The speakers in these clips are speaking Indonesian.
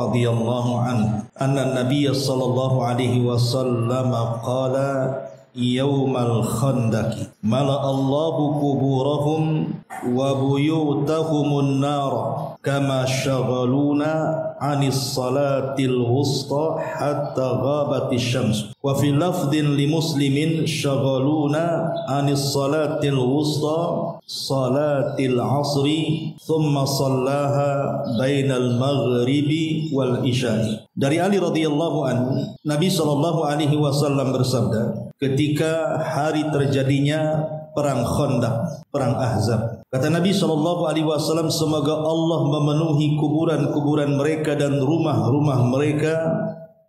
radhiyallahu anhu anna Nabiy sallallahu alaihi wasallam qala yaumal khandaqi mala Allahu kuburahum wa buyutahumun nar kama syaghaluna anis salatil wusta hatta ghabatis syams wa fi lafdhin li muslimin syaghaluna anis salatil wusta salatil asri thumma sallaha bainal maghribi wal isya'i. Dari Ali radhiyallahu anhu, Nabi sallallahu alaihi wasallam bersabda ketika hari terjadinya perang Khandaq, perang Ahzab, kata Nabi sallallahu alaihi wasallam, semoga Allah memenuhi kuburan-kuburan mereka dan rumah-rumah mereka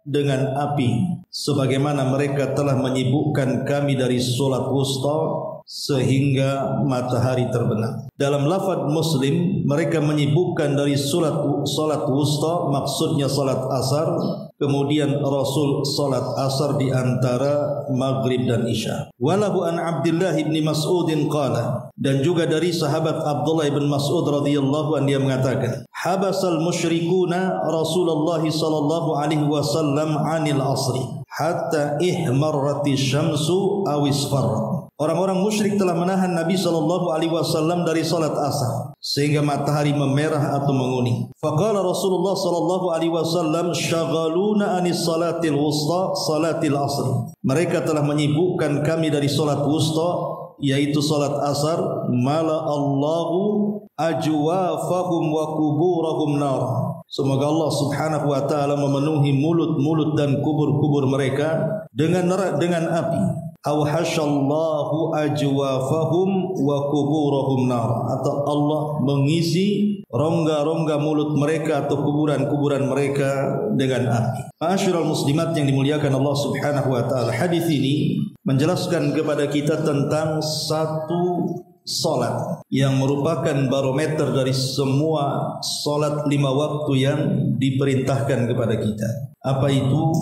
dengan api sebagaimana mereka telah menyibukkan kami dari salat wusta sehingga matahari terbenam. Dalam lafaz Muslim, mereka menyibukkan dari salat wusta, maksudnya salat asar, kemudian Rasul salat asar di antara maghrib dan isya. Walahu an Abdullah bin Mas'ud qala, dan juga dari sahabat Abdullah bin Mas'ud radhiyallahu anhu, dia mengatakan, habasal musyrikuna Rasulullah sallallahu alaihi wasallam 'anil asri hatta ihmarratis syamsu aw isfarrat. Orang-orang musyrik telah menahan Nabi sallallahu alaihi wasallam dari salat asar sehingga matahari memerah atau menguning. Faqala Rasulullah sallallahu alaihi wasallam syaghaluna anis salatil wusta salatil asr. Mereka telah menyibukkan kami dari salat wusta yaitu salat asar. Mala Allahu ajwafahum wa kuburahum nar. Semoga Allah subhanahu wa ta'ala memenuhi mulut-mulut dan kubur-kubur mereka dengan api. Aw hasyallahu ajwafahum wa kuburahum nar, atau Allah mengisi rongga-rongga mulut mereka atau kuburan-kuburan mereka dengan api. Ma'asyiral muslimat yang dimuliakan Allah subhanahu wa ta'ala, hadis ini menjelaskan kepada kita tentang satu salat yang merupakan barometer dari semua salat 5 waktu yang diperintahkan kepada kita. Apa itu?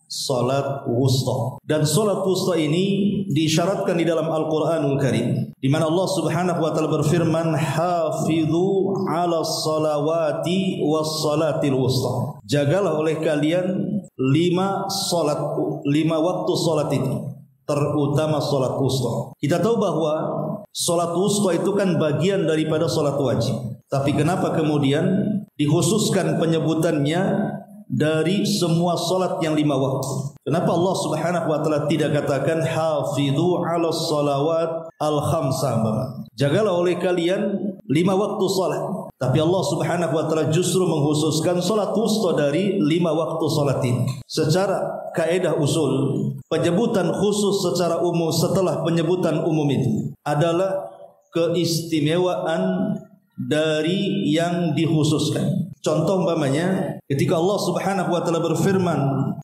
Salat wusta. Dan salat wusta ini diisyaratkan di dalam Al-Qur'anul Karim, di mana Allah Subhanahu wa taala berfirman, "Hafidhu 'alas salawati was salatil wusta." Jagalah oleh kalian 5 waktu salat itu, terutama salat wusta. Kita tahu bahwa salat wusta itu kan bagian daripada salat wajib. Tapi kenapa kemudian dikhususkan penyebutannya dari semua salat yang 5 waktu? Kenapa Allah Subhanahu wa taala tidak katakan hafidhu 'alas salawat al-khamsa? Jagalah oleh kalian 5 waktu salat. Tapi Allah Subhanahu wa taala justru mengkhususkan salat wusta dari 5 waktu salat ini. Secara kaidah usul, penyebutan khusus secara umum setelah penyebutan umum itu adalah keistimewaan dari yang dikhususkan. Contoh umpamanya ketika Allah Subhanahu wa taala berfirman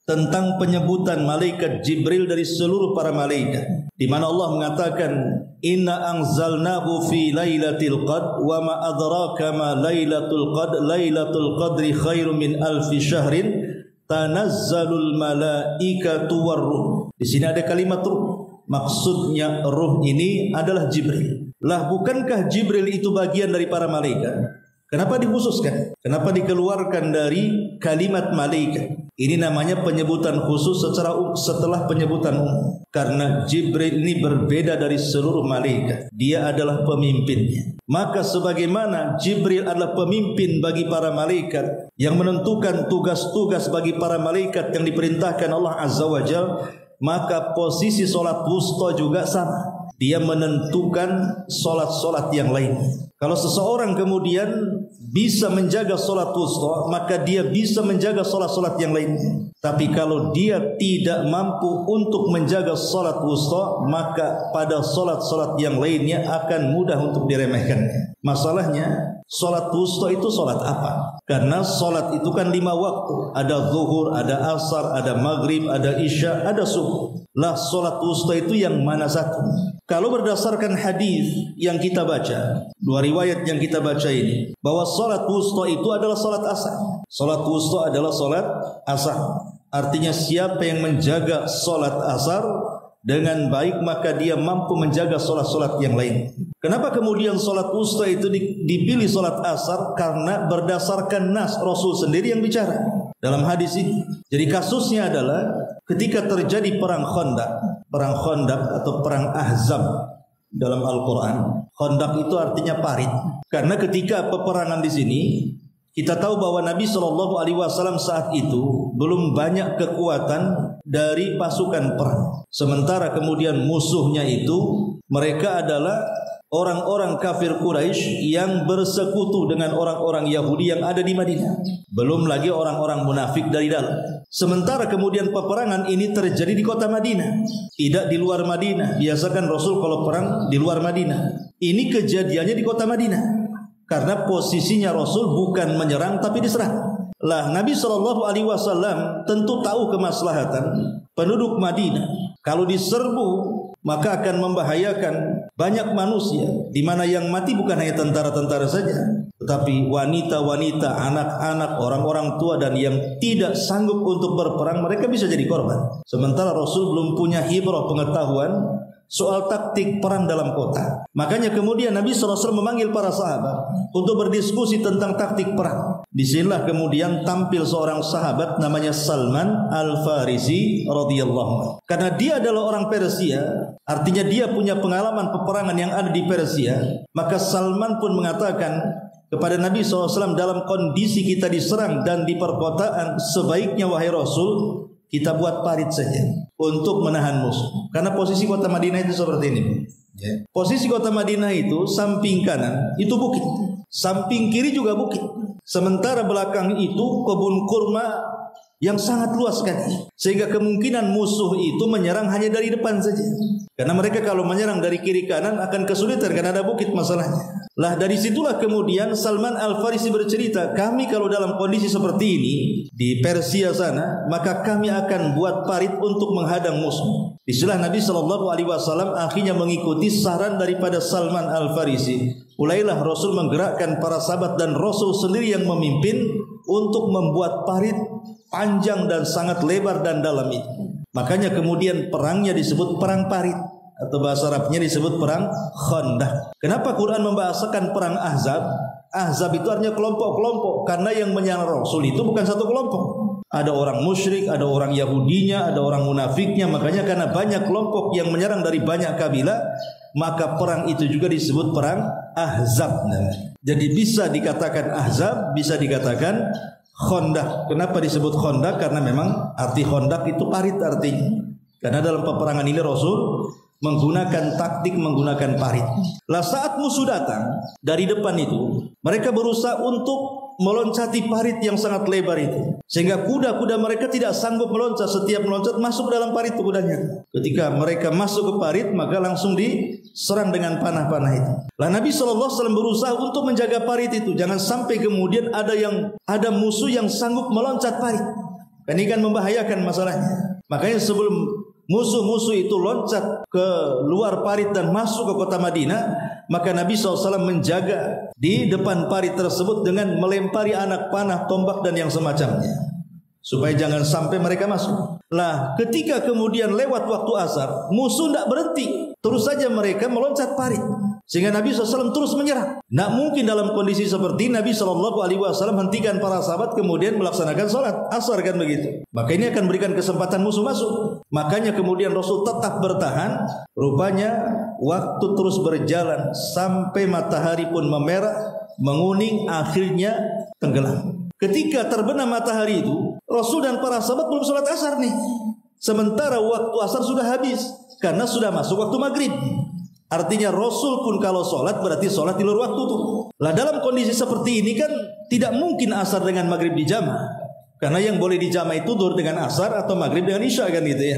tentang penyebutan malaikat Jibril dari seluruh para malaikat, di mana Allah mengatakan inna anzalnahu fi lailatul qadr wa ma adraka ma lailatul qadr lailatul qadri khairum min alfi syahrin tanazzalul malaikatu warruh. Di sini ada kalimat ruh, maksudnya ruh ini adalah Jibril. Lah bukankah Jibril itu bagian dari para malaikat? Kenapa dikhususkan? Kenapa dikeluarkan dari kalimat malaikat? Ini namanya penyebutan khusus setelah penyebutan umum. Karena Jibril ini berbeda dari seluruh malaikat. Dia adalah pemimpinnya. Maka sebagaimana Jibril adalah pemimpin bagi para malaikat yang menentukan tugas-tugas bagi para malaikat yang diperintahkan Allah Azza wa Jalla, maka posisi salat wusta juga sama. Dia menentukan salat-salat yang lain. Kalau seseorang kemudian bisa menjaga salat wusta, maka dia bisa menjaga salat-salat yang lainnya. Tapi kalau dia tidak mampu untuk menjaga salat wusta, maka pada salat-salat yang lainnya akan mudah untuk diremehkannya. Masalahnya, salat wusta itu salat apa? Karena salat itu kan 5 waktu. Ada zuhur, ada asar, ada maghrib, ada isya, ada subuh. Lah salat wusta itu yang mana satu? Kalau berdasarkan hadis yang kita baca, 2 riwayat yang kita baca ini, bahwa salat wusta itu adalah salat asar. Salat wusta adalah salat asar. Artinya siapa yang menjaga salat asar dengan baik, maka dia mampu menjaga salat-salat yang lain. Kenapa kemudian salat wusta itu dipilih salat asar? Karena berdasarkan nas, Rasul sendiri yang bicara. dalam hadis ini. Jadi kasusnya adalah ketika terjadi perang Khandaq atau perang Ahzab dalam Al-Quran. Khandaq itu artinya parit. Karena ketika peperangan di sini, kita tahu bahwa Nabi SAW saat itu belum banyak kekuatan dari pasukan perang. Sementara kemudian musuhnya itu mereka adalah orang-orang kafir Quraisy yang bersekutu dengan orang-orang Yahudi yang ada di Madinah. Belum lagi orang-orang munafik dari dalam. Sementara kemudian peperangan ini terjadi di kota Madinah, tidak di luar Madinah. Biasakan Rasul kalau perang di luar Madinah. Ini kejadiannya di kota Madinah. Karena posisinya Rasul bukan menyerang tapi diserang. Lah Nabi SAW tentu tahu kemaslahatan penduduk Madinah. Kalau diserbu maka akan membahayakan banyak manusia, di mana yang mati bukan hanya tentara-tentara saja, tetapi wanita-wanita, anak-anak, orang-orang tua dan yang tidak sanggup untuk berperang, mereka bisa jadi korban. Sementara Rasul belum punya hibrah pengetahuan soal taktik perang dalam kota. Makanya kemudian Nabi SAW memanggil para sahabat untuk berdiskusi tentang taktik perang. Disinilah kemudian tampil seorang sahabat namanya Salman Al-Farisi radhiyallahu anhu. Karena dia adalah orang Persia, artinya dia punya pengalaman peperangan yang ada di Persia. Maka Salman pun mengatakan kepada Nabi SAW, dalam kondisi kita diserang dan di perkotaan, sebaiknya wahai Rasul, kita buat parit saja untuk menahan musuh. Karena posisi kota Madinah itu seperti ini. Posisi kota Madinah itu samping kanan itu bukit, samping kiri juga bukit. Sementara belakang itu kebun kurma yang sangat luas sekali, sehingga kemungkinan musuh itu menyerang hanya dari depan saja. Karena mereka kalau menyerang dari kiri kanan akan kesulitan karena ada bukit masalahnya. Lah dari situlah kemudian Salman Al-Farisi bercerita, kami kalau dalam kondisi seperti ini di Persia sana, maka kami akan buat parit untuk menghadang musuh. Disitulah Nabi SAW akhirnya mengikuti saran daripada Salman Al-Farisi. Mulailah Rasul menggerakkan para sahabat dan Rasul sendiri yang memimpin untuk membuat parit panjang dan sangat lebar dan dalam itu. Makanya kemudian perangnya disebut perang parit, atau bahasa Arabnya disebut perang Khandaq. Kenapa Quran membahasakan perang Ahzab? Ahzab itu artinya kelompok-kelompok, karena yang menyerang Rasul itu bukan satu kelompok. Ada orang musyrik, ada orang Yahudinya, ada orang munafiknya. Makanya karena banyak kelompok yang menyerang dari banyak kabilah, maka perang itu juga disebut perang Ahzab. Jadi bisa dikatakan Ahzab, bisa dikatakan Khandaq. Kenapa disebut Khandaq? Karena memang arti Khandaq itu parit artinya. Karena dalam peperangan ini Rasul menggunakan taktik menggunakan parit. Lah saat musuh datang dari depan itu, mereka berusaha untuk meloncati parit yang sangat lebar itu, sehingga kuda-kuda mereka tidak sanggup meloncat. Setiap meloncat masuk dalam parit kudanya. Ketika mereka masuk ke parit, maka langsung diserang dengan panah-panah itu. Lah Nabi SAW berusaha untuk menjaga parit itu, jangan sampai kemudian ada musuh yang sanggup meloncat parit. Ini kan membahayakan masalahnya. Makanya sebelum musuh-musuh itu loncat ke luar parit dan masuk ke kota Madinah, maka Nabi SAW menjaga di depan parit tersebut dengan melempari anak panah, tombak dan yang semacamnya, supaya jangan sampai mereka masuk. Lah ketika kemudian lewat waktu asar, musuh tidak berhenti, terus saja mereka meloncat parit, sehingga Nabi SAW terus menyerang. Tidak mungkin dalam kondisi seperti Nabi SAW hentikan para sahabat kemudian melaksanakan sholat asar, kan begitu. Maka ini akan berikan kesempatan musuh masuk. Makanya kemudian Rasul tetap bertahan. Rupanya waktu terus berjalan sampai matahari pun memerah, menguning, akhirnya tenggelam. Ketika terbenam matahari itu, Rasul dan para sahabat belum sholat asar nih. Sementara waktu asar sudah habis karena sudah masuk waktu maghrib. Artinya Rasul pun kalau sholat berarti sholat di luar waktu tuh. Lah dalam kondisi seperti ini kan tidak mungkin asar dengan maghrib dijama. Karena yang boleh dijama itu zuhur dengan asar atau maghrib dengan isya, kan gitu ya.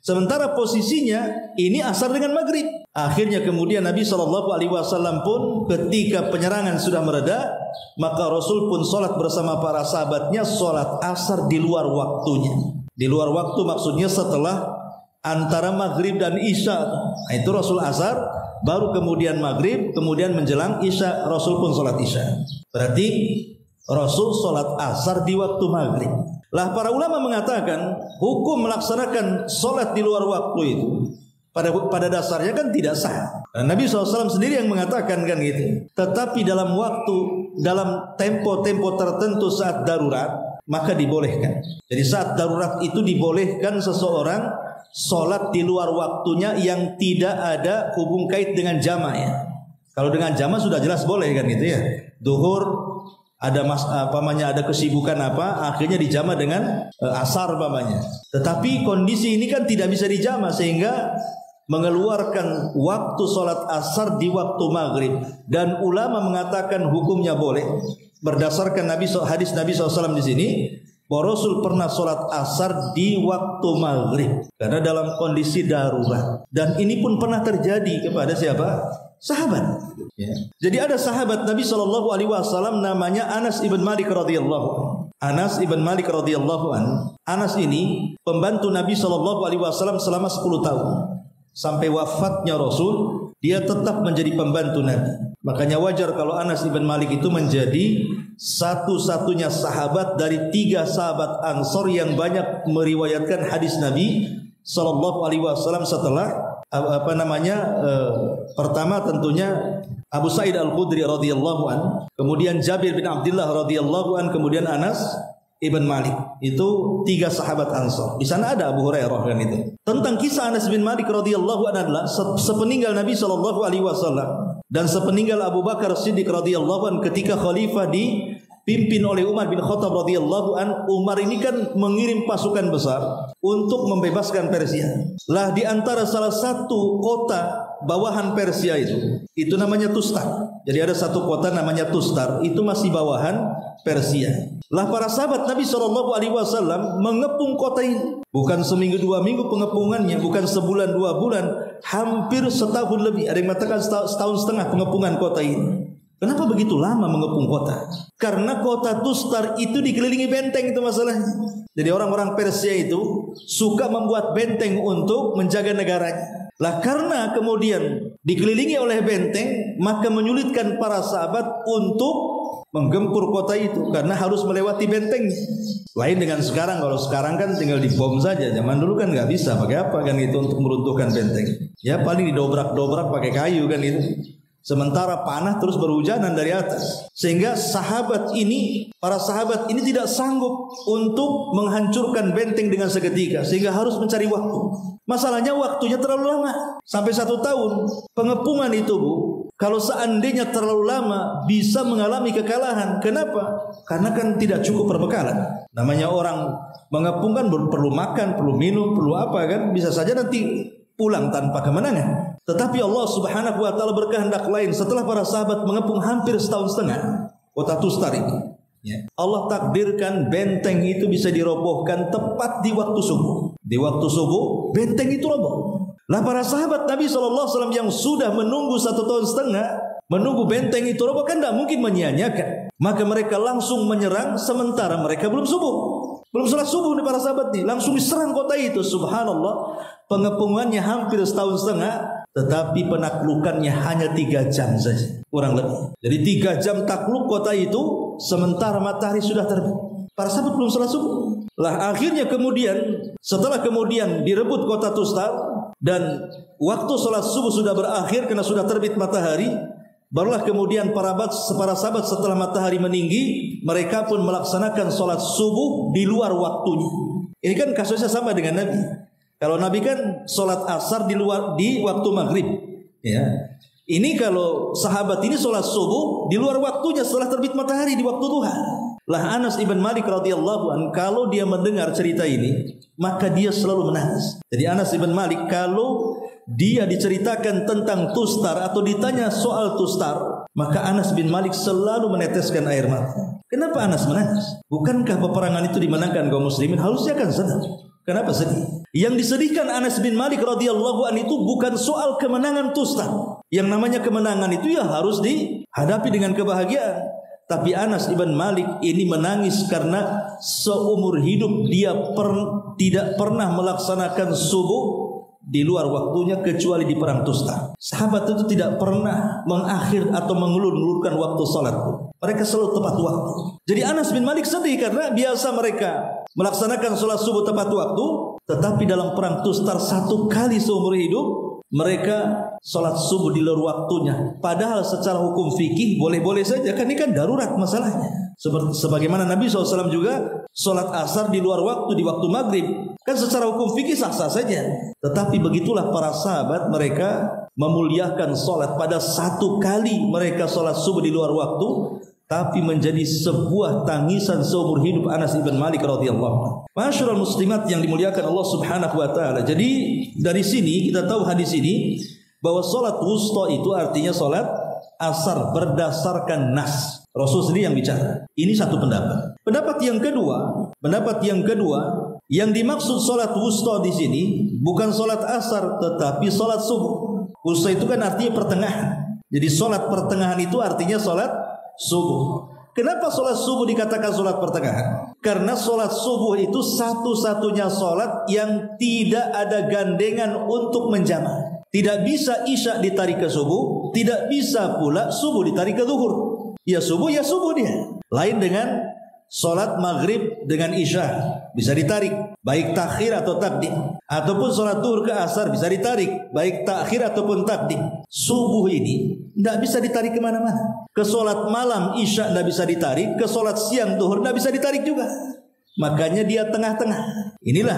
Sementara posisinya ini asar dengan maghrib. Akhirnya kemudian Nabi SAW pun ketika penyerangan sudah mereda, maka Rasul pun sholat bersama para sahabatnya, sholat asar di luar waktunya. Di luar waktu maksudnya setelah antara maghrib dan isya. Nah, itu Rasul asar, baru kemudian maghrib, kemudian menjelang isya Rasul pun sholat isya. Berarti Rasul sholat asar di waktu maghrib. Lah para ulama mengatakan hukum melaksanakan sholat di luar waktu itu pada dasarnya kan tidak sah. Dan Nabi SAW sendiri yang mengatakan kan gitu. Tetapi dalam waktu, dalam tempo-tempo tertentu saat darurat, maka dibolehkan. Jadi saat darurat itu dibolehkan seseorang sholat di luar waktunya yang tidak ada hubung kait dengan jama ya. Kalau dengan jama sudah jelas boleh kan gitu ya. Duhur ada ada kesibukan apa, akhirnya dijama dengan asar umpamanya. Tetapi kondisi ini kan tidak bisa dijama sehingga mengeluarkan waktu sholat asar di waktu maghrib. Dan ulama mengatakan hukumnya boleh berdasarkan hadis Nabi SAW di sini. Bahwa Rasul pernah sholat asar di waktu maghrib karena dalam kondisi darurat. Dan ini pun pernah terjadi kepada siapa? Sahabat. Ya. Jadi ada sahabat Nabi SAW namanya Anas ibn Malik radhiyallahu anhu. Anas ibn Malik radhiyallahu anhu. Anas ini pembantu Nabi SAW selama 10 tahun. Sampai wafatnya Rasul, dia tetap menjadi pembantu Nabi. Makanya wajar kalau Anas ibn Malik itu menjadi satu-satunya sahabat dari 3 sahabat Ansor yang banyak meriwayatkan hadis Nabi SAW setelah pertama tentunya Abu Sa'id Al-Khudri radhiyallahu an, kemudian Jabir bin Abdullah radhiyallahu an, kemudian Anas ibn Malik. Itu 3 sahabat Ansor. Di sana ada Abu Hurairah kan itu. Tentang kisah Anas bin Malik radhiyallahu an adalah sepeninggal Nabi SAW dan sepeninggal Abu Bakar Siddiq radhiyallahu an ketika khalifah dipimpin oleh Umar bin Khattab radhiyallahu an. Umar ini kan mengirim pasukan besar untuk membebaskan Persia. Lah di antara salah satu kota bawahan Persia itu namanya Tustar. Jadi ada satu kota namanya Tustar, itu masih bawahan Persia. Lah para sahabat Nabi SAW mengepung kota ini. Bukan seminggu 2 minggu pengepungannya, bukan sebulan 2 bulan, hampir setahun lebih. Ada yang mengatakan setahun setengah pengepungan kota ini. Kenapa begitu lama mengepung kota? Karena kota Tustar itu dikelilingi benteng, itu masalahnya. Jadi orang-orang Persia itu suka membuat benteng untuk menjaga negaranya. Lah karena kemudian dikelilingi oleh benteng, maka menyulitkan para sahabat untuk menggempur kota itu karena harus melewati benteng. Lain dengan sekarang, kalau sekarang kan tinggal dibom saja. Zaman dulu kan nggak bisa, pakai apa kan itu untuk meruntuhkan benteng? Ya paling didobrak-dobrak pakai kayu kan itu. Sementara panah terus berhujanan dari atas. Sehingga para sahabat ini tidak sanggup untuk menghancurkan benteng dengan seketika, sehingga harus mencari waktu. Masalahnya waktunya terlalu lama, sampai 1 tahun. Pengepungan itu Bu, kalau seandainya terlalu lama bisa mengalami kekalahan. Kenapa? Karena kan tidak cukup perbekalan. Namanya orang mengepung kan perlu makan, perlu minum, perlu apa kan. Bisa saja nanti pulang tanpa kemenangan. Tetapi Allah Subhanahu wa taala berkehendak lain. Setelah para sahabat mengepung hampir 1,5 tahun kota Tustar ini, ya, Allah takdirkan benteng itu bisa dirobohkan tepat di waktu subuh. Di waktu subuh benteng itu roboh. Lah para sahabat Nabi SAW yang sudah menunggu 1,5 tahun menunggu benteng itu roboh kan tidak mungkin menyia-nyiakan. Maka mereka langsung menyerang sementara mereka belum subuh. Belum salat subuh nih para sahabat nih, langsung diserang kota itu. Subhanallah, pengepungannya hampir 1,5 tahun, tetapi penaklukannya hanya 3 jam saja, kurang lebih. Jadi 3 jam takluk kota itu, sementara matahari sudah terbit. Para sahabat belum salat subuh. Lah akhirnya setelah kemudian direbut kota Tustar dan waktu salat subuh sudah berakhir karena sudah terbit matahari, barulah kemudian para sahabat setelah matahari meninggi, mereka pun melaksanakan sholat subuh di luar waktunya. Ini kan kasusnya sama dengan Nabi. Kalau Nabi kan sholat asar di waktu maghrib, ya. Ini kalau sahabat ini sholat subuh di luar waktunya setelah terbit matahari di waktu duha. Lah Anas ibn Malik radhiyallahu an, kalau dia mendengar cerita ini, maka dia selalu menangis. Jadi Anas ibn Malik kalau dia diceritakan tentang Tustar atau ditanya soal Tustar, maka Anas bin Malik selalu meneteskan air mata. Kenapa Anas menangis? Bukankah peperangan itu dimenangkan kaum muslimin? Harusnya kan senang. Kenapa sedih? Yang disedihkan Anas bin Malik radhiyallahu an itu bukan soal kemenangan Tustar. Yang namanya kemenangan itu ya harus dihadapi dengan kebahagiaan. Tapi Anas ibn Malik ini menangis karena seumur hidup dia tidak pernah melaksanakan subuh di luar waktunya kecuali di perang Tustar. Sahabat itu tidak pernah mengakhir atau mengulur-ulurkan waktu salat. Mereka selalu tepat waktu. Jadi Anas bin Malik sedih karena biasa mereka melaksanakan salat subuh tepat waktu, tetapi dalam perang Tustar 1 kali seumur hidup mereka salat subuh di luar waktunya. Padahal secara hukum fikih boleh-boleh saja, kan ini kan darurat masalahnya. Sebagaimana Nabi SAW juga Salat asar di luar waktu, di waktu maghrib, kan secara hukum fikih sah-sah saja. Tetapi begitulah para sahabat, mereka memuliakan salat. Pada satu kali mereka salat subuh di luar waktu, tapi menjadi sebuah tangisan seumur hidup Anas ibn Malik radhiyallahu anhu. Masyarul muslimat yang dimuliakan Allah Subhanahu wa taala. Jadi dari sini kita tahu hadis ini bahwa salat wusta itu artinya salat asar berdasarkan nas. Rasul sendiri yang bicara. Ini satu pendapat. Pendapat yang kedua, yang dimaksud salat wusta di sini bukan salat asar tetapi salat subuh. Wusta itu kan artinya pertengahan. Jadi salat pertengahan itu artinya salat subuh. Kenapa salat subuh dikatakan salat pertengahan? Karena salat subuh itu satu-satunya salat yang tidak ada gandengan untuk menjamak. Tidak bisa isya ditarik ke subuh, tidak bisa pula subuh ditarik ke zuhur. Ya subuh dia. Lain dengan salat maghrib dengan isya, bisa ditarik baik takhir atau takdim. Ataupun salat zuhur ke asar bisa ditarik baik takhir ataupun takdim. Subuh ini tidak bisa ditarik kemana-mana. Ke salat malam isya tidak bisa ditarik, ke salat siang zuhur tidak bisa ditarik juga. Makanya dia tengah-tengah. Inilah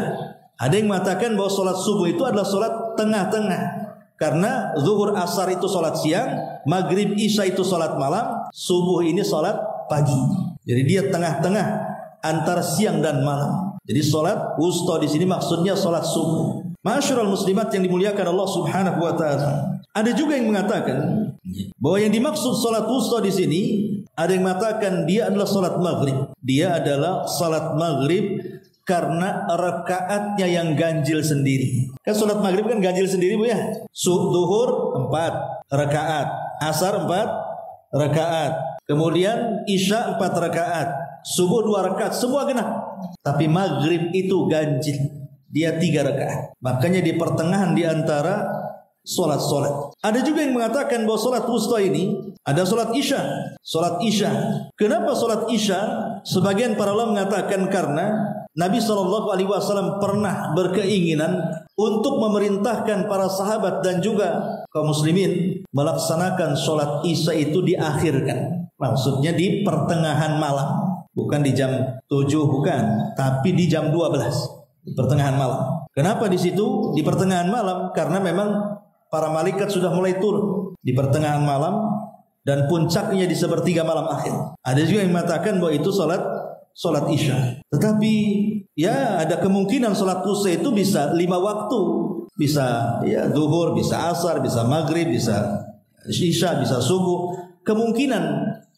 ada yang mengatakan bahwa salat subuh itu adalah salat tengah-tengah. Karena zuhur asar itu salat siang, maghrib isya itu salat malam, subuh ini salat pagi. Jadi dia tengah-tengah antara siang dan malam. Jadi salat wusta di sini maksudnya salat subuh. Masyarul muslimat yang dimuliakan Allah Subhanahu wa taala. Ada juga yang mengatakan bahwa yang dimaksud salat wusta di sini, ada yang mengatakan dia adalah salat maghrib. Dia adalah salat maghrib karena rakaatnya yang ganjil sendiri. Kan salat maghrib kan ganjil sendiri Bu ya. Zuhur 4 rakaat, asar 4 rakaat, kemudian isya 4 rakaat, subuh 2 rakaat, semua genap. Tapi maghrib itu ganjil, dia 3 rakaat. Makanya di pertengahan di antara solat-solat. Ada juga yang mengatakan bahwa solat wusta ini ada solat isya. Solat isya. Kenapa solat isya? Sebagian para ulama mengatakan karena Nabi SAW pernah berkeinginan untuk memerintahkan para sahabat dan juga kaum muslimin melaksanakan solat isya itu diakhirkan. Maksudnya di pertengahan malam, bukan di jam 7, bukan, tapi di jam 12, di pertengahan malam. Kenapa di situ di pertengahan malam? Karena memang para malaikat sudah mulai turun di pertengahan malam dan puncaknya di sepertiga malam akhir. Ada juga yang mengatakan bahwa itu solat isya. Tetapi ya ada kemungkinan solat wusta itu bisa 5 waktu. Bisa ya zuhur, bisa asar, bisa maghrib, bisa isya, bisa subuh. Kemungkinan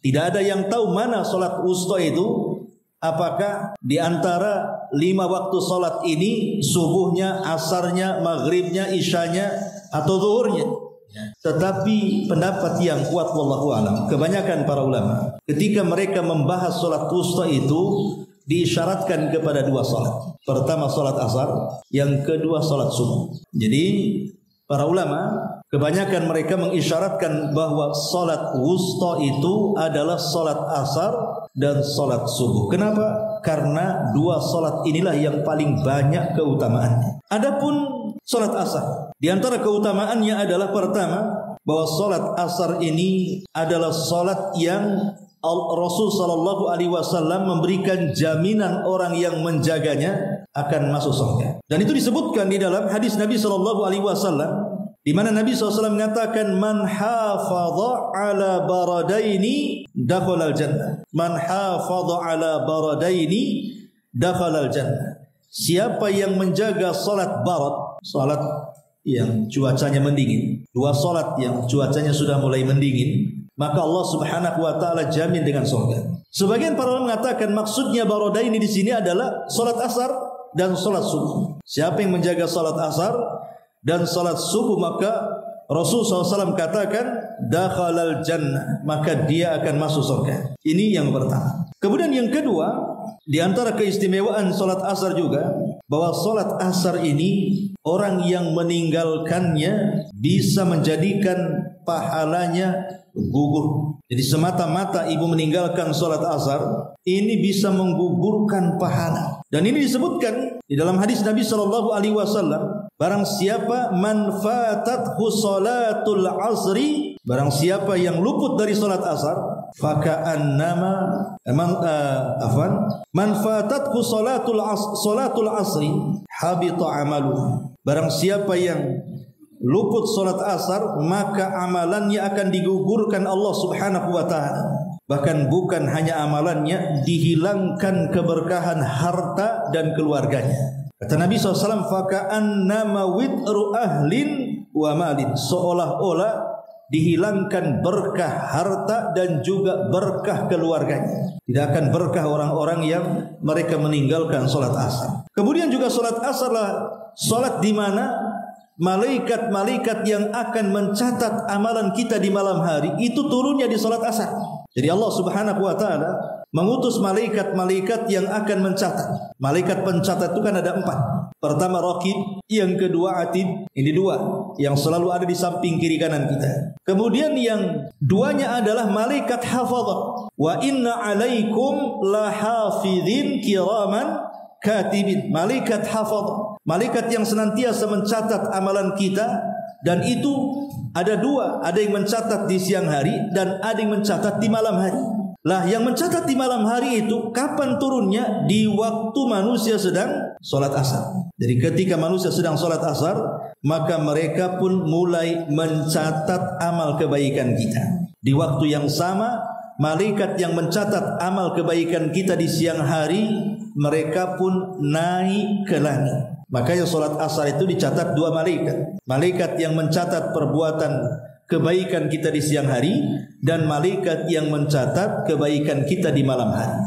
tidak ada yang tahu mana solat wusta itu. Apakah di antara 5 waktu solat ini subuhnya, asarnya, maghribnya, isyanya atau zuhurnya? Tetapi pendapat yang kuat wallahu alam, kebanyakan para ulama ketika mereka membahas salat wusta itu diisyaratkan kepada 2 salat. Pertama salat asar, yang kedua salat subuh. Jadi para ulama kebanyakan mereka mengisyaratkan bahwa salat wusta itu adalah salat asar dan salat subuh. Kenapa? Karena 2 salat inilah yang paling banyak keutamaannya. Adapun salat asar, di antara keutamaannya adalah pertama bahwa salat asar ini adalah salat yang Rasul sallallahu alaihi wasallam memberikan jaminan orang yang menjaganya akan masuk surga. Dan itu disebutkan di dalam hadis Nabi sallallahu alaihi wasallam di mana Nabi SAW mengatakan man hafadha ala baradaini dakhalal jannah. Man hafadha ala baradaini dakhalal jannah. Siapa yang menjaga salat barad, salat yang cuacanya mendingin, 2 salat yang cuacanya sudah mulai mendingin, maka Allah Subhanahu wa taala jamin dengan surga. Sebagian para ulama mengatakan maksudnya baradaini di sini adalah salat asar dan salat subuh. Siapa yang menjaga salat asar dan salat subuh maka Rasul SAW katakan dakhalal jannah, maka dia akan masuk surga. Ini yang pertama. Kemudian yang kedua, di antara keistimewaan salat asar juga bahwa salat asar ini orang yang meninggalkannya bisa menjadikan pahalanya gugur. Jadi semata-mata ibu meninggalkan salat asar ini bisa menggugurkan pahala. Dan ini disebutkan di dalam hadis Nabi SAW, barang siapa man fatathu salatul asri, barang siapa yang luput dari salat asar, faka'annama man fatatku salatul asri habita amaluhu. Barang siapa yang luput salat asar, maka amalannya akan digugurkan Allah Subhanahu wa taala. Bahkan bukan hanya amalannya, dihilangkan keberkahan harta dan keluarganya. Kata Nabi SAW, faka'annama witru ahlin wa malin, seolah-olah dihilangkan berkah harta dan juga berkah keluarganya. Tidak akan berkah orang-orang yang mereka meninggalkan salat asar. Kemudian juga salat asar lah salat di mana malaikat-malaikat yang akan mencatat amalan kita di malam hari itu turunnya di salat asar. Jadi Allah Subhanahu wa taala mengutus malaikat-malaikat yang akan mencatat. Malaikat pencatat itu kan ada 4. Pertama Raqib, yang kedua Atid. Ini 2 yang selalu ada di samping kiri kanan kita. Kemudian yang 2-nya adalah malaikat hafadzah. Wa inna 'alaikum lahafidhin kiraman katibin. Malaikat hafadzah, malaikat yang senantiasa mencatat amalan kita, dan itu ada 2, ada yang mencatat di siang hari dan ada yang mencatat di malam hari. Lah yang mencatat di malam hari itu kapan turunnya? Di waktu manusia sedang sholat asar. Jadi ketika manusia sedang sholat asar, maka mereka pun mulai mencatat amal kebaikan kita. Di waktu yang sama, malaikat yang mencatat amal kebaikan kita di siang hari, mereka pun naik ke langit. Makanya sholat asar itu dicatat 2 malaikat. Malaikat yang mencatat perbuatan kebaikan kita di siang hari, dan malaikat yang mencatat kebaikan kita di malam hari.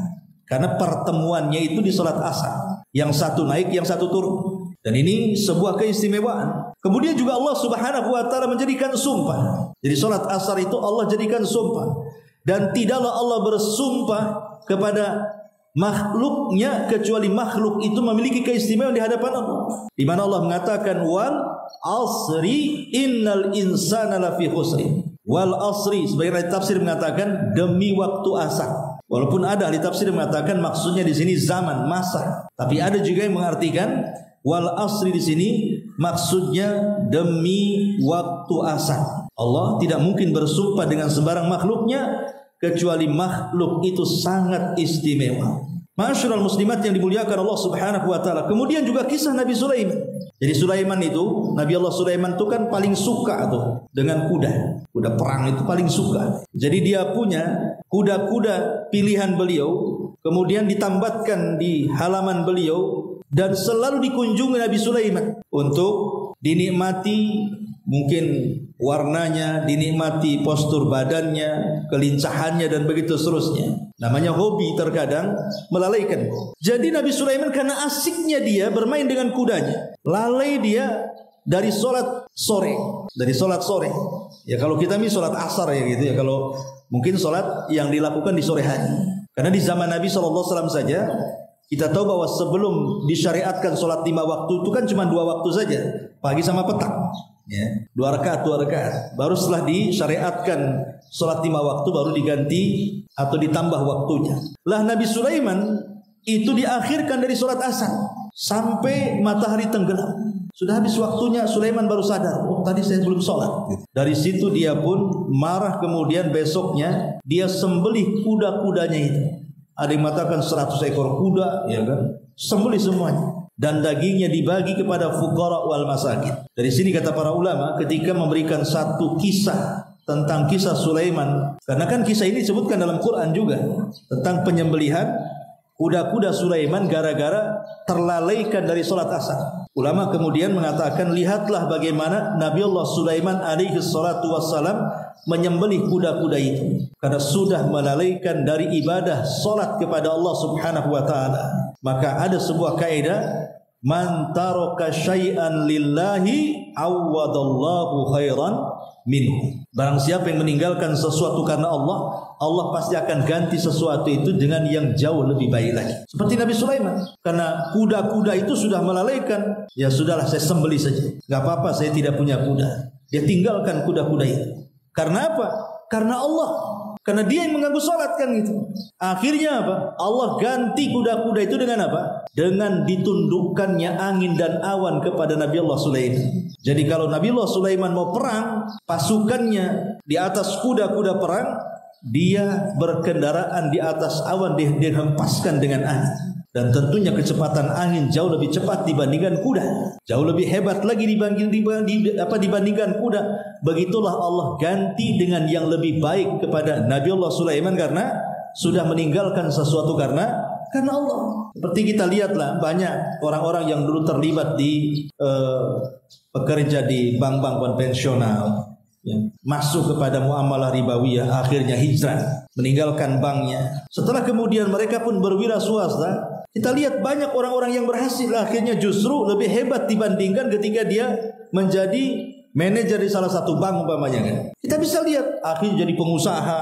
Karena pertemuannya itu di sholat asar. Yang satu naik, yang satu turun. Dan ini sebuah keistimewaan. Kemudian juga Allah Subhanahu wa taala menjadikan sumpah. Jadi sholat asar itu Allah jadikan sumpah. Dan tidaklah Allah bersumpah kepada makhluknya kecuali makhluk itu memiliki keistimewaan di hadapan Allah. Di mana Allah mengatakan wal asri innal insana lafi khusri. Wal asri, sebagian ahli tafsir mengatakan demi waktu asar. Walaupun ada ahli tafsir mengatakan maksudnya di sini zaman, masa. Tapi ada juga yang mengartikan wal asri di sini maksudnya demi waktu asar. Allah tidak mungkin bersumpah dengan sembarang makhluknya kecuali makhluk itu sangat istimewa. Ma'asyiral muslimat yang dimuliakan Allah Subhanahu wa taala. Kemudian juga kisah Nabi Sulaiman. Jadi Sulaiman itu, Nabi Allah Sulaiman itu kan paling suka tuh dengan kuda. Kuda perang itu paling suka. Jadi dia punya kuda-kuda pilihan beliau, kemudian ditambatkan di halaman beliau, dan selalu dikunjungi Nabi Sulaiman untuk dinikmati mungkin warnanya, dinikmati postur badannya, kelincahannya, dan begitu seterusnya. Namanya hobi terkadang melalaikan. Jadi Nabi Sulaiman karena asiknya dia bermain dengan kudanya, lalai dia dari sholat sore. Dari sholat sore. Ya kalau kita ini sholat asar ya gitu ya. Kalau mungkin sholat yang dilakukan di sore hari. Karena di zaman Nabi SAW saja kita tahu bahwa sebelum disyariatkan sholat 5 waktu itu kan cuma 2 waktu saja, pagi sama petang. Ya, 2 rakaat. Baru setelah disyariatkan sholat 5 waktu baru diganti atau ditambah waktunya. Lah Nabi Sulaiman itu diakhirkan dari sholat asar sampai matahari tenggelam. Sudah habis waktunya, Sulaiman baru sadar, oh tadi saya belum sholat. Dari situ dia pun marah, kemudian besoknya dia sembelih kuda-kudanya itu. Ada yang mengatakan 100 ekor kuda, ya kan? Sembelih semuanya. Dan dagingnya dibagi kepada fuqara wal masakin. Dari sini kata para ulama ketika memberikan satu kisah tentang kisah Sulaiman, karena kan kisah ini disebutkan dalam Quran juga tentang penyembelihan kuda-kuda Sulaiman gara-gara terlalaikan dari sholat asar. Ulama kemudian mengatakan lihatlah bagaimana Nabi Allah Sulaiman alaihi salatu wassalam menyembelih kuda-kuda itu karena sudah melalaikan dari ibadah sholat kepada Allah Subhanahu wa taala. Maka ada sebuah kaidah, man taraka syai'an lillahi awwadallahu khairan minhu. Barang siapa yang meninggalkan sesuatu karena Allah, Allah pasti akan ganti sesuatu itu dengan yang jauh lebih baik lagi. Seperti Nabi Sulaiman, karena kuda-kuda itu sudah melalaikan, ya sudahlah saya sembelih saja. Gak apa-apa saya tidak punya kuda. Dia tinggalkan kuda-kuda itu. Karena apa? Karena Allah. Karena dia yang mengganggu sholat kan gitu. Akhirnya apa? Allah ganti kuda-kuda itu dengan apa? Dengan ditundukkannya angin dan awan kepada Nabi Allah Sulaiman. Jadi kalau Nabi Allah Sulaiman mau perang, pasukannya di atas kuda-kuda perang, dia berkendaraan di atas awan, dihempaskan dengan angin. Dan tentunya kecepatan angin jauh lebih cepat dibandingkan kuda, jauh lebih hebat lagi dibandingkan kuda. Begitulah Allah ganti dengan yang lebih baik kepada Nabi Allah Sulaiman karena sudah meninggalkan sesuatu karena Allah. Seperti kita lihatlah banyak orang-orang yang dulu terlibat di bekerja di bank-bank konvensional, ya, masuk kepada muamalah ribawiyah, akhirnya hijrah, meninggalkan banknya. Setelah kemudian mereka pun berwira swasta, kita lihat banyak orang-orang yang berhasil akhirnya justru lebih hebat dibandingkan ketika dia menjadi manajer di salah satu bank umpamanya kan. Kita bisa lihat akhirnya jadi pengusaha,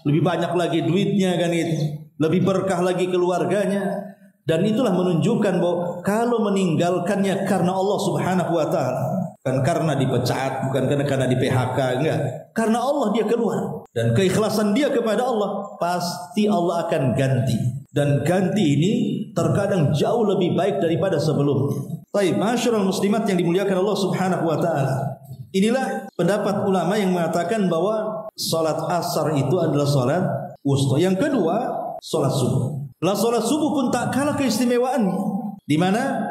lebih banyak lagi duitnya kan itu, lebih berkah lagi keluarganya. Dan itulah menunjukkan bahwa kalau meninggalkannya karena Allah Subhanahu wa taala, bukan karena dipecat, bukan karena di PHK, enggak. Karena Allah dia keluar dan keikhlasan dia kepada Allah, pasti Allah akan ganti. Dan ganti ini terkadang jauh lebih baik daripada sebelumnya. Baik, masyarul muslimat yang dimuliakan Allah Subhanahu wa taala. Inilah pendapat ulama yang mengatakan bahwa salat asar itu adalah salat wusta. Yang kedua, salat subuh. Lah salat subuh pun tak kalah keistimewaannya. Di mana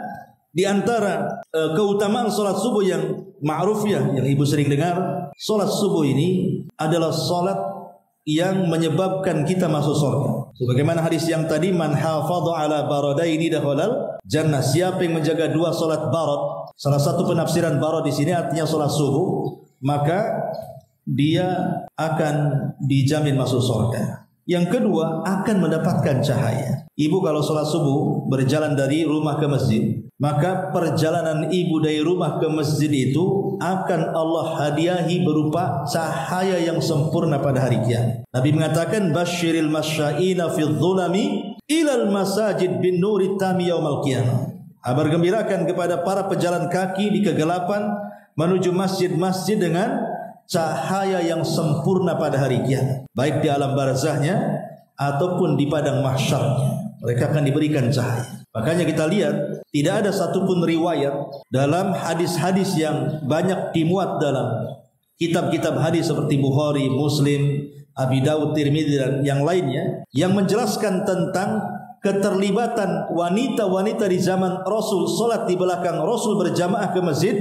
di antara keutamaan salat subuh yang ma'ruf ya, yang ibu sering dengar, salat subuh ini adalah salat yang menyebabkan kita masuk surga. Sebagaimana hadis yang tadi, man hafadha ala baradaini dakhalal jannah. Siapa yang menjaga dua salat barad, salah satu penafsiran barad di sini artinya salat subuh, maka dia akan dijamin masuk surga. Yang kedua, akan mendapatkan cahaya. Ibu kalau salat subuh berjalan dari rumah ke masjid, maka perjalanan ibu dari rumah ke masjid itu akan Allah hadiahi berupa cahaya yang sempurna pada hari kiamat. Nabi mengatakan, basyiril masya'ina fil dhulami ilal masajid bin nuri tami yaumal qiyamah. Kabar gembirakan kepada para pejalan kaki di kegelapan menuju masjid-masjid dengan cahaya yang sempurna pada hari kiamat, baik di alam barzahnya ataupun di padang mahsyarnya. Mereka akan diberikan cahaya. Makanya kita lihat tidak ada satupun riwayat dalam hadis-hadis yang banyak dimuat dalam kitab-kitab hadis seperti Bukhari, Muslim, Abi Dawud, Tirmidzi dan yang lainnya yang menjelaskan tentang keterlibatan wanita-wanita di zaman Rasul salat di belakang Rasul berjamaah ke masjid,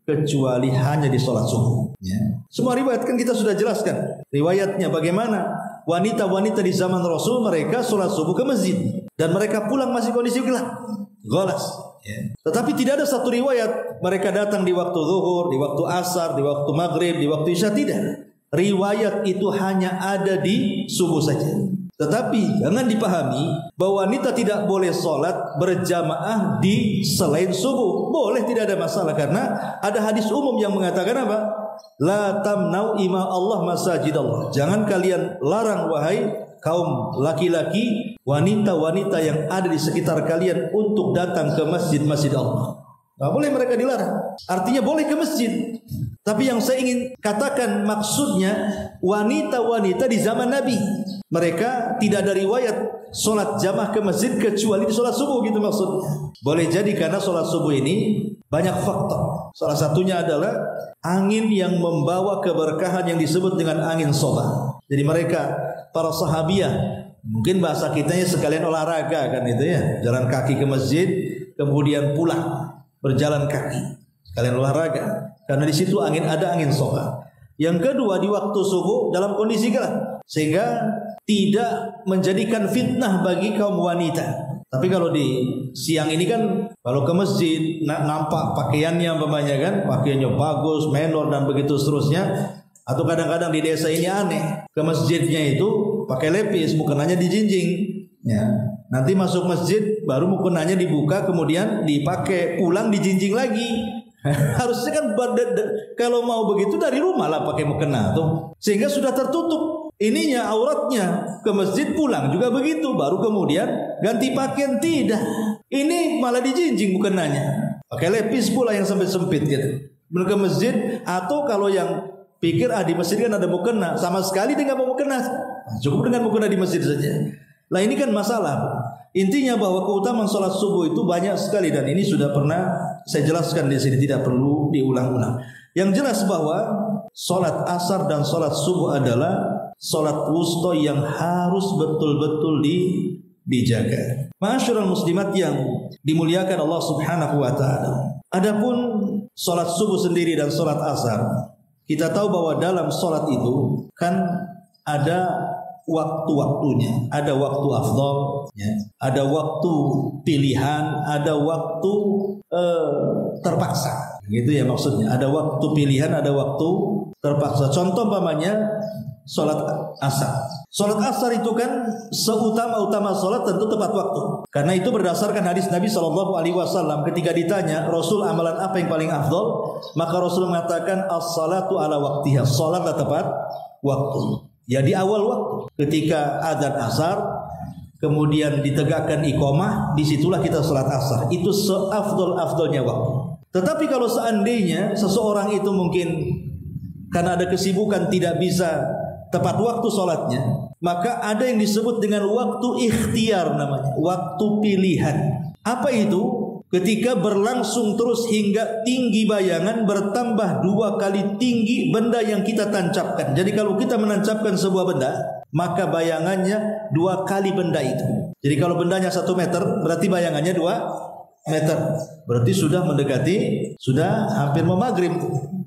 kecuali hanya di salat subuh. Ya. Semua riwayat kan kita sudah jelaskan riwayatnya bagaimana wanita-wanita di zaman Rasul mereka salat subuh ke masjid dan mereka pulang masih kondisi gelap, golas. Ya. Tetapi tidak ada satu riwayat mereka datang di waktu zuhur, di waktu asar, di waktu maghrib, di waktu isya, tidak. Riwayat itu hanya ada di subuh saja. Tetapi jangan dipahami bahwa wanita tidak boleh sholat berjamaah di selain subuh. Boleh, tidak ada masalah, karena ada hadis umum yang mengatakan apa? La tamnau ima Allah masajid Allah. Jangan kalian larang wahai kaum laki-laki, wanita-wanita yang ada di sekitar kalian untuk datang ke masjid-masjid Allah. Tidak boleh mereka dilarang. Artinya boleh ke masjid. Tapi yang saya ingin katakan maksudnya wanita-wanita di zaman Nabi, mereka tidak ada riwayat solat jamaah ke masjid kecuali di solat subuh, gitu maksudnya. Boleh jadi karena solat subuh ini banyak faktor. Salah satunya adalah angin yang membawa keberkahan yang disebut dengan angin soba. Jadi mereka para sahabiah, mungkin bahasa kitanya sekalian olahraga kan itu ya, jalan kaki ke masjid kemudian pulang berjalan kaki sekalian olahraga. Karena di situ ada angin soba. Yang kedua, di waktu subuh dalam kondisi gelap, sehingga tidak menjadikan fitnah bagi kaum wanita. Tapi kalau di siang ini kan, kalau ke masjid nampak pakaiannya umpamanya kan, pakaiannya bagus, menor dan begitu seterusnya. Atau kadang-kadang di desa ini aneh, ke masjidnya itu pakai lepis, mukenanya dijinjing. Ya, nanti masuk masjid baru mukenanya dibuka, kemudian dipakai, pulang dijinjing lagi. Harusnya kan kalau mau begitu dari rumah lah pakai mukena tuh, sehingga sudah tertutup ininya auratnya. Ke masjid pulang juga begitu, baru kemudian ganti pakaian. Tidak, ini malah dijinjing mukenanya, pakai lepis pula yang sempit-sempit gitu. Benar ke masjid. Atau kalau yang pikir di masjid kan ada mukena, sama sekali dia nggak mau mukena, cukup dengan mukena di masjid saja. Lah ini kan masalah. Intinya bahwa keutamaan sholat subuh itu banyak sekali, dan ini sudah pernah saya jelaskan di sini, tidak perlu diulang-ulang. Yang jelas bahwa sholat asar dan sholat subuh adalah salat wusta yang harus betul-betul dijaga. Ma'asyiral muslimat yang dimuliakan Allah Subhanahu wa taala. Adapun salat subuh sendiri dan salat asar, kita tahu bahwa dalam salat itu kan ada waktu-waktunya, ada waktu afdal, ya, ada waktu pilihan, ada waktu terpaksa. Gitu ya maksudnya. Ada waktu pilihan, ada waktu terpaksa. Contoh umpamanya salat asar. Salat asar itu kan seutama-utama salat tentu tepat waktu. Karena itu berdasarkan hadis Nabi SAW ketika ditanya Rasul amalan apa yang paling afdal, maka Rasul mengatakan as-salatu ala waktiha. Salatlah tepat waktu. Ya di awal waktu ketika adzan asar kemudian ditegakkan iqamah, disitulah kita salat asar. Itu seafdal-afdalnya waktu. Tetapi kalau seandainya seseorang itu mungkin karena ada kesibukan tidak bisa tepat waktu salatnya, maka ada yang disebut dengan waktu ikhtiar namanya, waktu pilihan. Apa itu? Ketika berlangsung terus hingga tinggi bayangan bertambah 2 kali tinggi benda yang kita tancapkan. Jadi kalau kita menancapkan sebuah benda, maka bayangannya 2 kali benda itu. Jadi kalau bendanya 1 meter, berarti bayangannya 2 meter. Berarti sudah mendekati, sudah hampir mau maghrib,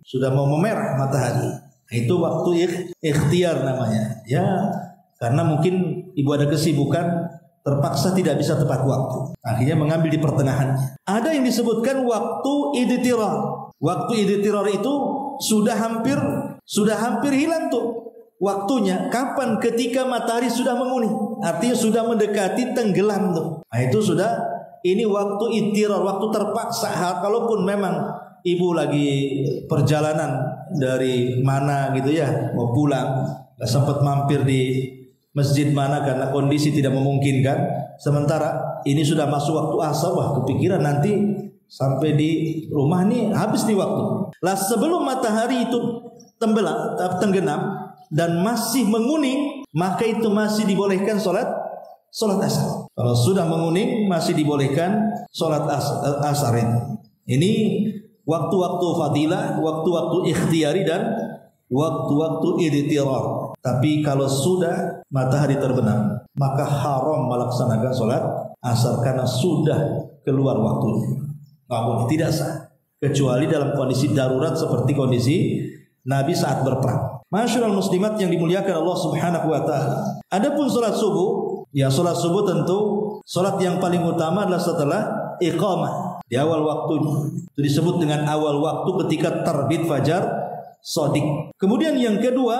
sudah mau memerah matahari. Itu waktu ikhtiar namanya. Ya, karena mungkin ibu ada kesibukan, terpaksa tidak bisa tepat waktu, akhirnya mengambil di pertengahannya. Ada yang disebutkan waktu idtirar. Waktu idtirar itu sudah hampir hilang tuh waktunya. Kapan? Ketika matahari sudah menguning, artinya sudah mendekati tenggelam tuh. Nah, itu sudah, ini waktu idtirar, waktu terpaksa. Kalaupun memang ibu lagi perjalanan dari mana gitu ya, mau pulang, gak sempat mampir di masjid mana karena kondisi tidak memungkinkan, sementara ini sudah masuk waktu asar, wah kepikiran nanti sampai di rumah nih habis nih waktu. Lah sebelum matahari itu tenggelam dan masih menguning, maka itu masih dibolehkan salat asar. Kalau sudah menguning masih dibolehkan salat asar itu. Ini waktu-waktu fadilah, waktu-waktu ikhtiari dan waktu-waktu idtirar. Tapi kalau sudah matahari terbenam, maka haram melaksanakan salat asar karena sudah keluar waktunya. Nggak boleh, tidak sah. Kecuali dalam kondisi darurat seperti kondisi Nabi saat berperang. Masyaallah muslimat yang dimuliakan Allah Subhanahu wa taala. Adapun salat subuh, ya salat subuh tentu salat yang paling utama adalah setelah iqamah, di awal waktunya. Itu disebut dengan awal waktu ketika terbit fajar shadiq. Kemudian yang kedua,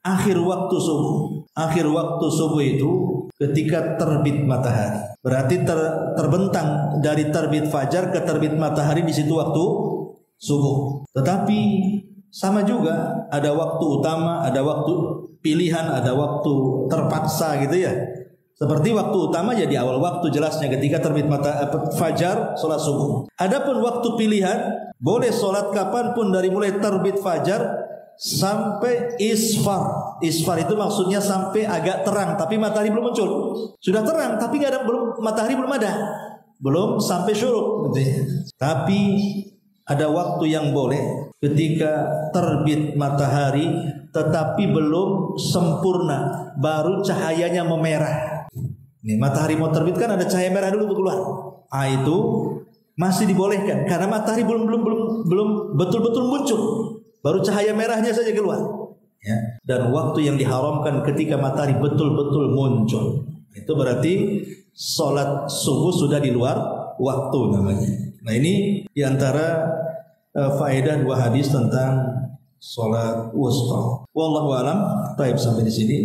akhir waktu subuh. Akhir waktu subuh itu ketika terbit matahari. Berarti terbentang dari terbit fajar ke terbit matahari, di situ waktu subuh. Tetapi sama juga, ada waktu utama, ada waktu pilihan, ada waktu terpaksa gitu ya. Seperti waktu utama ya di awal waktu jelasnya ketika terbit fajar salat subuh. Adapun waktu pilihan boleh salat kapanpun dari mulai terbit fajar sampai isfar. Isfar itu maksudnya sampai agak terang tapi matahari belum muncul. Sudah terang tapi matahari belum ada. Belum sampai syuruk gitu ya. Tapi ada waktu yang boleh ketika terbit matahari tetapi belum sempurna, baru cahayanya memerah. Nih, matahari mau terbit kan ada cahaya merah dulu untuk keluar. Itu masih dibolehkan karena matahari belum betul-betul muncul. Baru cahaya merahnya saja keluar. Ya. Dan waktu yang diharamkan ketika matahari betul-betul muncul. Itu berarti sholat subuh sudah di luar waktu namanya. Nah ini diantara faedah 2 hadis tentang sholat wusta. Wallahu a'lam. Baik, sampai di sini.